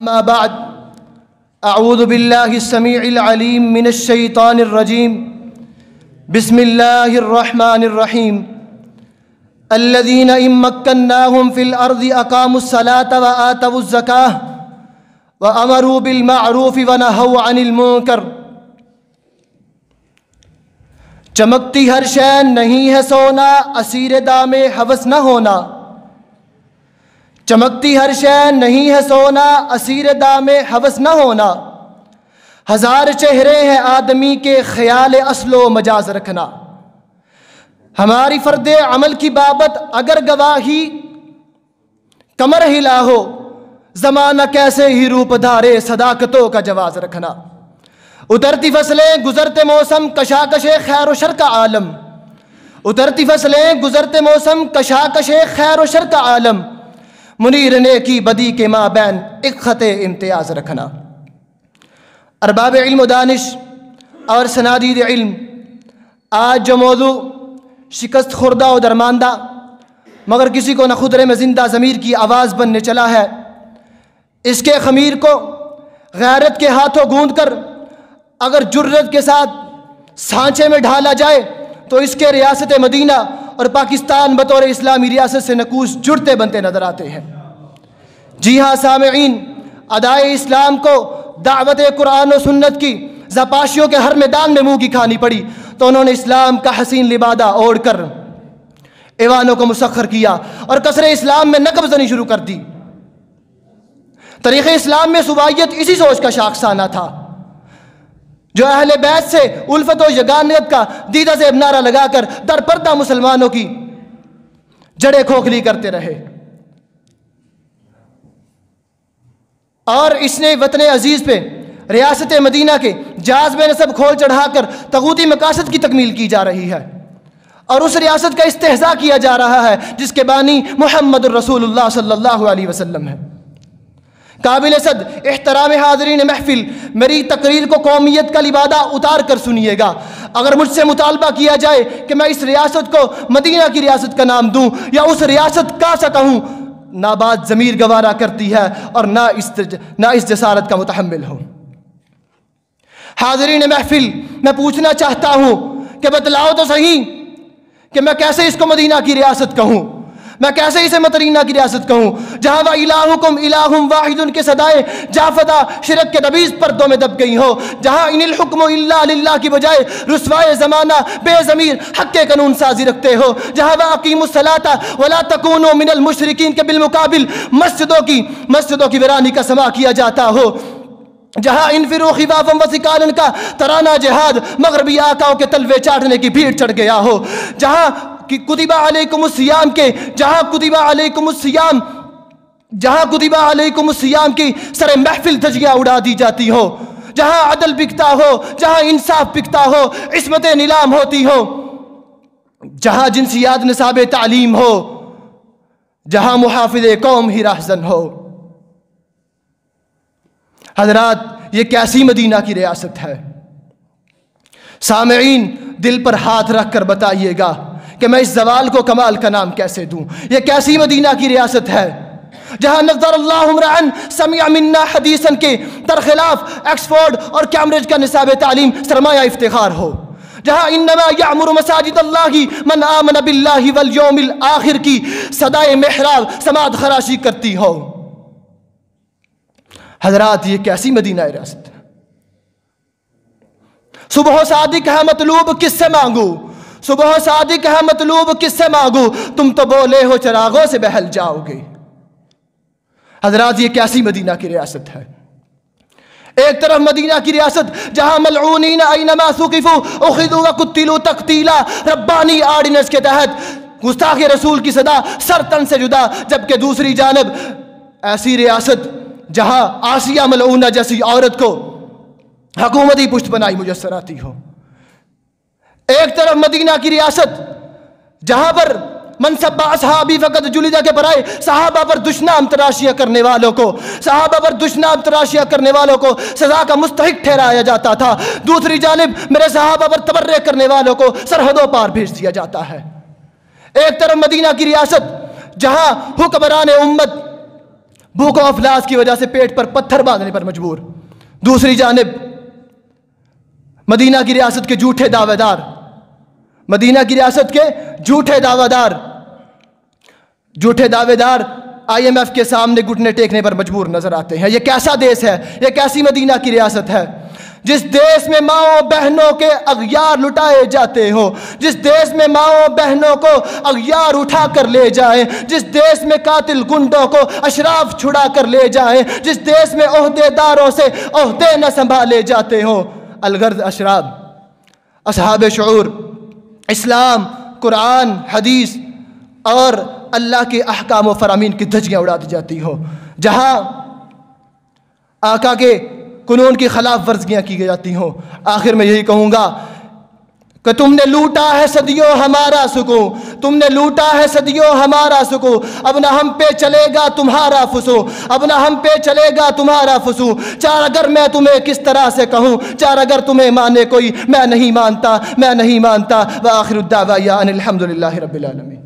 ما بعد اعوذ باللہ السمیع العلیم من الشیطان الرجیم بسم اللہ الرحمن الرحیم الذین ان مکناہم فی الارض اقاموا الصلاة وآتوا الزکاة وامروا بالمعروف ونہوا عن المنکر۔ چمکتی ہر شے نہیں ہے سونا، اسیر دام ہوس نہ ہونا۔ چمکتی ہر شے نہیں ہے سونا، اسیر دام ہوس نہ ہونا۔ ہزار چہرے ہیں آدمی کے، خیال اصل و مجاز رکھنا۔ ہماری فرد عمل کی بابت اگر گواہی کمر ہلا ہو، زمانہ کیسے ہی روپ دھارے صداقتوں کا جواز رکھنا۔ اترتی فصلیں گزرتے موسم، کشاکش خیر و شر کا عالم۔ اترتی فصلیں گزرتے موسم، کشاکش خیر و شر کا عالم۔ منیر نیکی بدی کے مابین ایک خط امتیاز رکھنا۔ ارباب علم و دانش اور سنادید علم، آج جو موضوع شکست خوردہ و درماندہ مگر کسی کو نہ خدرے میں زندہ ضمیر کی آواز بننے چلا ہے، اس کے خمیر کو غیرت کے ہاتھوں گوندھ کر اگر جرت کے ساتھ سانچے میں ڈھالا جائے تو اس کے ریاست مدینہ اور پاکستان بطور اسلامی ریاست سے نکوس جڑتے بنتے نظر آتے ہیں۔ جی ہاں سامعین، ادائے اسلام کو دعوت قرآن و سنت کی زپاشیوں کے ہر میدان میں منہ کی کھانی پڑی تو انہوں نے اسلام کا حسین لبادہ اوڑھ کر ایوانوں کو مسخر کیا اور قصر اسلام میں نقب زنی شروع کر دی۔ طریق اسلام میں صوبائیت اسی سوچ کا شاخسانہ تھا جو اہل بیت سے الفت و یگانیت کا دیدہ سے نعرہ لگا کر در پردہ مسلمانوں کی جڑیں کھوکھلی کرتے رہے، اور اس نے وطن عزیز پہ ریاست مدینہ کے جاذب نسب کھول چڑھا کر طاغوتی مقاصد کی تکمیل کی جا رہی ہے، اور اس ریاست کا استہزاء کیا جا رہا ہے جس کے بانی محمد الرسول اللہ صلی اللہ علیہ وسلم ہے۔ قابل صد احترام حاضرین محفل، میری تقریر کو قومیت کا لبادہ اتار کر سنیے گا۔ اگر مجھ سے مطالبہ کیا جائے کہ میں اس ریاست کو مدینہ کی ریاست کا نام دوں یا اس ریاست کا سا کہوں، نہ بات ضمیر گوارا کرتی ہے اور نہ اس جسارت کا متحمل ہوں۔ حاضرین محفل، میں پوچھنا چاہتا ہوں کہ بتلاؤ تو صحیح کہ میں کیسے اس کو مدینہ کی ریاست کہوں، میں کیسے اسے مدینہ کی ریاست کہوں جہاں وَإِلَٰهُكُمْ إِلَٰهٌ وَاحِدٌ کے صدائے جافدہ شرک کے نبیذ پردوں میں دب گئی ہو، جہاں ان الحکم الا للہ کی بجائے رسوائے زمانہ بے ضمیر حق کے قانون سازی رکھتے ہو، جہاں وَأَقِيمُوا الصَّلَاةَ وَلَا تَكُونُوا مِنَ الْمُشْرِكِينَ کے بالمقابل مسجدوں کی ویرانی کا سماع کیا جاتا ہو، جہاں انفروا خفافا وثقالا کا ترانہ جہاد مغربی آقاؤں کے تلوے چاٹنے کی بھیڑ چڑھ گیا ہو، جہاں کتب علیکم الصیام کے کتب علیکم الصیام کی سر محفل دھجیاں اڑا دی جاتی ہو، جہاں عدل بکتا ہو، جہاں انصاف بکتا ہو، عصمت نیلام ہوتی ہو، جہاں جنسیات نصاب تعلیم ہو، جہاں محافظ قوم ہی راہزن ہو۔ حضرات، یہ کیسی مدینہ کی ریاست ہے؟ سامعین، دل پر ہاتھ رکھ کر بتائیے گا کہ میں اس زوال کو کمال کا نام کیسے دوں؟ یہ کیسی مدینہ کی ریاست ہے جہاں نظر اللہ امرأن سمع منا حدیثا کے درخلاف ایکسفورڈ اور کیمبرج کا نصاب تعلیم سرمایہ افتخار ہو، جہاں انما یعمر مساجد اللہ من آمن باللہ والیوم الآخر کی صدائے محراب سماعت خراشی کرتی ہو۔ حضرات، یہ کیسی مدینہ ریاست ہے؟ صبح صادق ہے مطلوب کس سے مانگو، صبح صادق ہے مطلوب کس سے مانگو، تم تو بولے ہو چراغوں سے بہل جاؤ گے۔ حضرات، یہ کیسی مدینہ کی ریاست ہے؟ ایک طرف مدینہ کی ریاست جہاں ملعونین اینما ثقفوا اخذوا وقتلوا تقتیلا، ربانی آرڈیننس کے تحت گستاخ رسول کی صدا سر تن سے جدا، جبکہ دوسری جانب ایسی ریاست جہاں آسیہ ملعونہ جیسی عورت کو حکومتی پشت پناہی میسر آتی ہو۔ ایک طرف مدینہ کی ریاست جہاں پر منصب اصحابی فقط جلیدہ کے برائے صحابہ پر دشنام تراشیاں کرنے والوں کو سزا کا مستحق ٹھہرایا جاتا تھا، دوسری جانب میرے صحابہ پر تبرع کرنے والوں کو سرحدوں پار بھیج دیا جاتا ہے۔ ایک طرف مدینہ کی ریاست جہاں حکمران امت بھوک و افلاس کی وجہ سے پیٹ پر پتھر باندھنے پر مجبور. دوسری جانب مدینہ کی ریاست کے جھوٹے دعوے دار، مدینہ کی ریاست کے جھوٹے دعوے دار IMF کے سامنے گھٹنے ٹیکنے پر مجبور نظر آتے ہیں. یہ کیسا دیس ہے؟ یہ کیسی مدینہ کی ریاست ہے جس دیس میں ماؤں بہنوں کے اغیار لٹائے جاتے ہو، جس دیس میں ماؤں بہنوں کو اغیار اٹھا کر لے جائیں، جس دیس میں قاتل گنڈوں کو اشراف چھڑا کر لے جائیں، جس دیس میں عہدے داروں سے عہدے نہ سنبھالے جاتے ہوں. الغرض اشراف، اصحاب شعور، اسلام، قرآن، حدیث اور اللہ کے احکام و فرامین کی دھجیاں اڑا دی جاتی ہو، جہاں آقا کے قانون کی خلاف ورزیاں کی جاتی ہوں. آخر میں یہی کہوں گا کہ تم نے لوٹا ہے صدیوں ہمارا سکون، تم نے لوٹا ہے صدیوں ہمارا سکون، اب نہ ہم پہ چلے گا تمہارا فسو، اب نہ ہم پہ چلے گا تمہارا فسو. چار اگر میں تمہیں کس طرح سے کہوں، چار اگر تمہیں مانے کوئی، میں نہیں مانتا. وآخر الدعوی ان الحمد للہ رب العالمین.